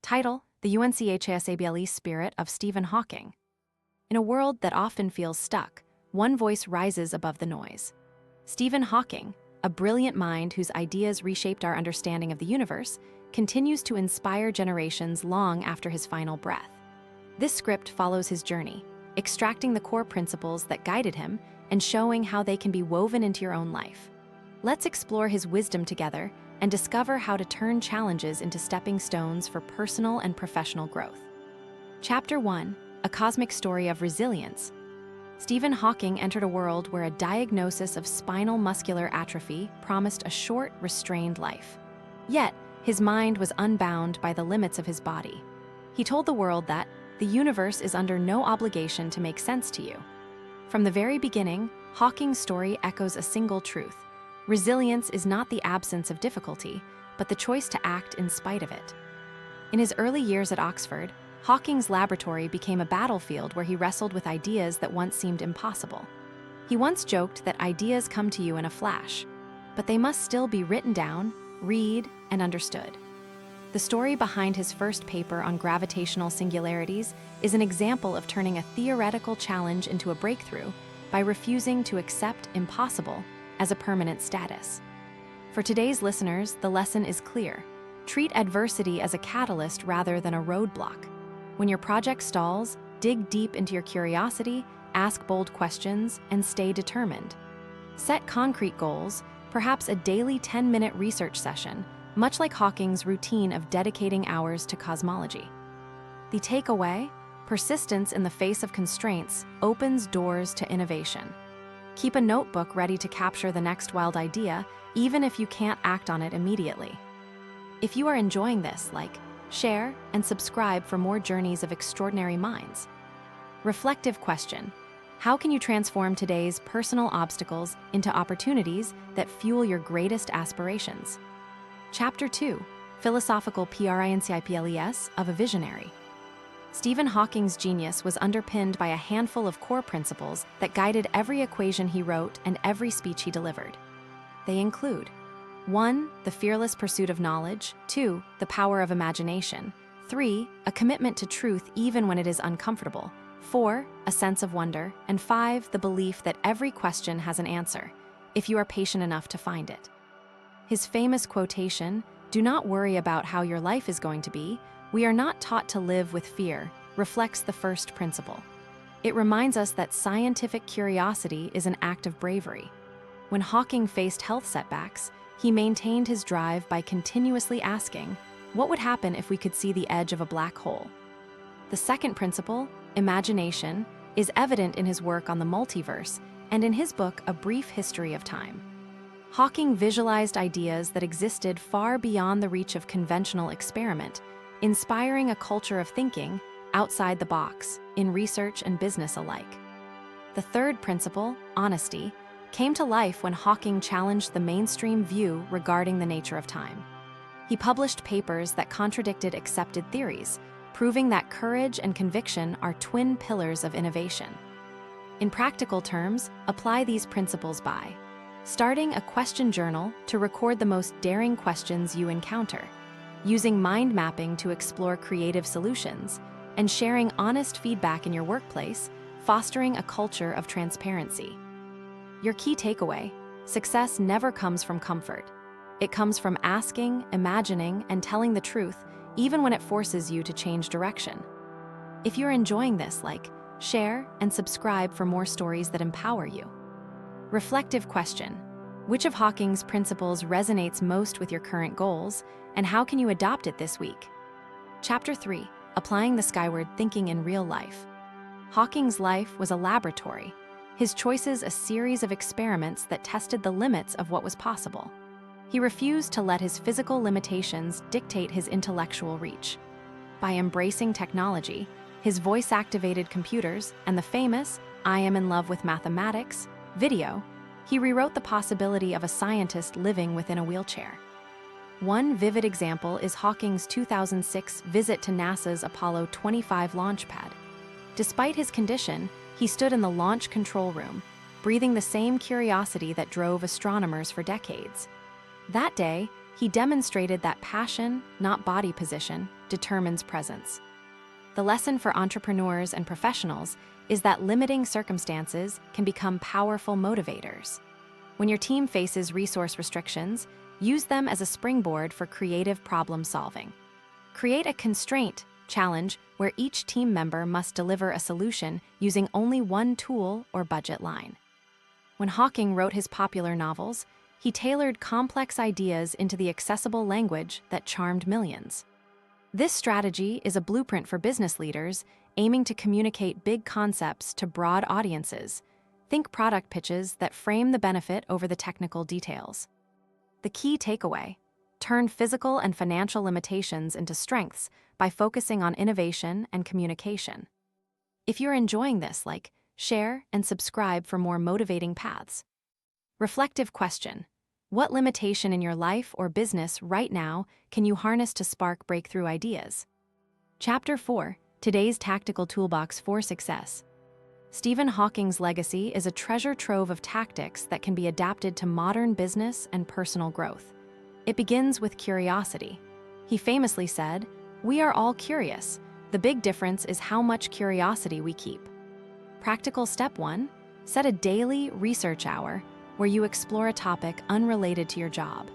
Title: The UNCHASABLE Spirit of Stephen Hawking. In a world that often feels stuck, one voice rises above the noise. Stephen Hawking, a brilliant mind whose ideas reshaped our understanding of the universe, continues to inspire generations long after his final breath. This script follows his journey, extracting the core principles that guided him and showing how they can be woven into your own life. Let's explore his wisdom together and discover how to turn challenges into stepping stones for personal and professional growth. Chapter 1: A Cosmic Story of Resilience. Stephen Hawking entered a world where a diagnosis of spinal muscular atrophy promised a short, restrained life. Yet, his mind was unbound by the limits of his body. He told the world that the universe is under no obligation to make sense to you. From the very beginning, Hawking's story echoes a single truth: resilience is not the absence of difficulty, but the choice to act in spite of it. In his early years at Oxford, Hawking's laboratory became a battlefield where he wrestled with ideas that once seemed impossible. He once joked that ideas come to you in a flash, but they must still be written down, read, and understood. The story behind his first paper on gravitational singularities is an example of turning a theoretical challenge into a breakthrough by refusing to accept impossible as a permanent status. For today's listeners, the lesson is clear. Treat adversity as a catalyst rather than a roadblock. When your project stalls, dig deep into your curiosity, ask bold questions, and stay determined. Set concrete goals, perhaps a daily 10-minute research session, much like Hawking's routine of dedicating hours to cosmology. The takeaway: persistence in the face of constraints opens doors to innovation. Keep a notebook ready to capture the next wild idea, even if you can't act on it immediately. If you are enjoying this, like, share, and subscribe for more journeys of extraordinary minds. Reflective question: how can you transform today's personal obstacles into opportunities that fuel your greatest aspirations? Chapter 2: Philosophical Principles of a Visionary. Stephen Hawking's genius was underpinned by a handful of core principles that guided every equation he wrote and every speech he delivered. They include: 1. The fearless pursuit of knowledge. 2. The power of imagination. 3. A commitment to truth even when it is uncomfortable. 4. A sense of wonder. And 5. The belief that every question has an answer, if you are patient enough to find it. His famous quotation, "Do not worry about how your life is going to be. We are not taught to live with fear," reflects the first principle. It reminds us that scientific curiosity is an act of bravery. When Hawking faced health setbacks, he maintained his drive by continuously asking, what would happen if we could see the edge of a black hole? The second principle, imagination, is evident in his work on the multiverse and in his book, A Brief History of Time. Hawking visualized ideas that existed far beyond the reach of conventional experiment, inspiring a culture of thinking outside the box in research and business alike. The third principle, honesty, came to life when Hawking challenged the mainstream view regarding the nature of time. He published papers that contradicted accepted theories, proving that courage and conviction are twin pillars of innovation. In practical terms, apply these principles by starting a question journal to record the most daring questions you encounter, using mind mapping to explore creative solutions, and sharing honest feedback in your workplace, fostering a culture of transparency. Your key takeaway: success never comes from comfort. It comes from asking, imagining, and telling the truth, even when it forces you to change direction. If you're enjoying this, like, share, and subscribe for more stories that empower you. Reflective question: which of Hawking's principles resonates most with your current goals, and how can you adopt it this week? Chapter 3: Applying the skyward thinking in real life. Hawking's life was a laboratory, his choices a series of experiments that tested the limits of what was possible. He refused to let his physical limitations dictate his intellectual reach. By embracing technology, his voice-activated computers, and the famous "I am in love with mathematics" video, he rewrote the possibility of a scientist living within a wheelchair. One vivid example is Hawking's 2006 visit to NASA's Apollo 25 launch pad. Despite his condition, he stood in the launch control room, breathing the same curiosity that drove astronomers for decades. That day, he demonstrated that passion, not body position, determines presence. The lesson for entrepreneurs and professionals is that limiting circumstances can become powerful motivators. When your team faces resource restrictions, use them as a springboard for creative problem solving. Create a constraint challenge where each team member must deliver a solution using only one tool or budget line. When Hawking wrote his popular novels, he tailored complex ideas into the accessible language that charmed millions. This strategy is a blueprint for business leaders aiming to communicate big concepts to broad audiences. Think product pitches that frame the benefit over the technical details. The key takeaway: turn physical and financial limitations into strengths by focusing on innovation and communication. If you're enjoying this, share, and subscribe for more motivating paths. Reflective question: what limitation in your life or business right now can you harness to spark breakthrough ideas? Chapter 4: Today's Tactical Toolbox for Success. Stephen Hawking's legacy is a treasure trove of tactics that can be adapted to modern business and personal growth. It begins with curiosity. He famously said, "We are all curious. The big difference is how much curiosity we keep." Practical step 1: set a daily research hour where you explore a topic unrelated to your job.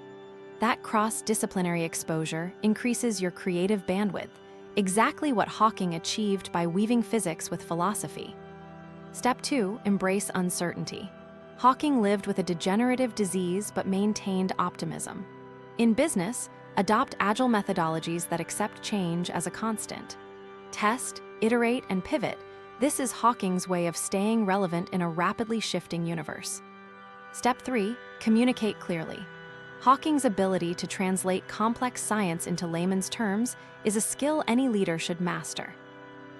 That cross-disciplinary exposure increases your creative bandwidth, exactly what Hawking achieved by weaving physics with philosophy. Step 2: embrace uncertainty. Hawking lived with a degenerative disease but maintained optimism. In business, adopt agile methodologies that accept change as a constant. Test, iterate, and pivot. This is Hawking's way of staying relevant in a rapidly shifting universe. Step 3: communicate clearly. Hawking's ability to translate complex science into layman's terms is a skill any leader should master.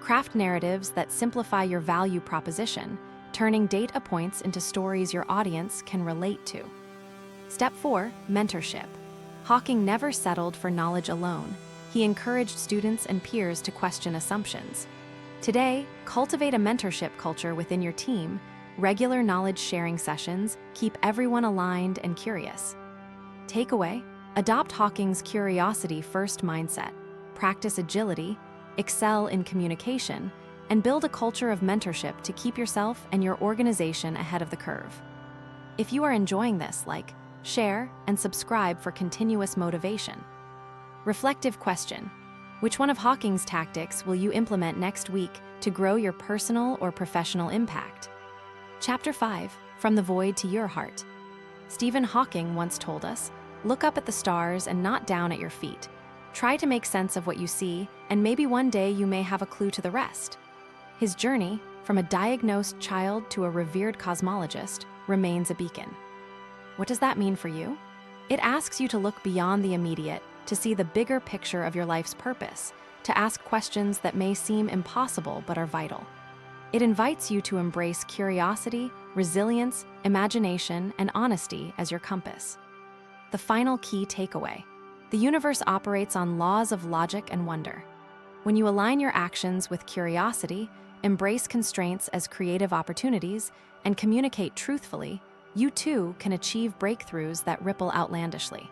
Craft narratives that simplify your value proposition, turning data points into stories your audience can relate to. Step 4: mentorship. Hawking never settled for knowledge alone. He encouraged students and peers to question assumptions. Today, cultivate a mentorship culture within your team. Regular knowledge-sharing sessions keep everyone aligned and curious. Takeaway: adopt Hawking's curiosity-first mindset, practice agility, excel in communication, and build a culture of mentorship to keep yourself and your organization ahead of the curve. If you are enjoying this, share, and subscribe for continuous motivation. Reflective question: which one of Hawking's tactics will you implement next week to grow your personal or professional impact? Chapter 5: From the Void to Your Heart. Stephen Hawking once told us, "Look up at the stars and not down at your feet. Try to make sense of what you see, and maybe one day you may have a clue to the rest." His journey, from a diagnosed child to a revered cosmologist, remains a beacon. What does that mean for you? It asks you to look beyond the immediate, to see the bigger picture of your life's purpose, to ask questions that may seem impossible but are vital. It invites you to embrace curiosity, resilience, imagination, and honesty as your compass. The final key takeaway: the universe operates on laws of logic and wonder. When you align your actions with curiosity, embrace constraints as creative opportunities, and communicate truthfully, you too can achieve breakthroughs that ripple outlandishly.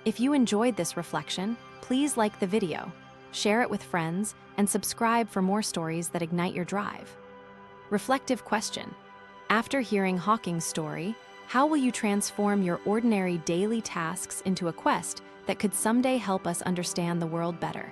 If you enjoyed this reflection, please like the video, share it with friends, and subscribe for more stories that ignite your drive. Reflective question: after hearing Hawking's story, how will you transform your ordinary daily tasks into a quest that could someday help us understand the world better?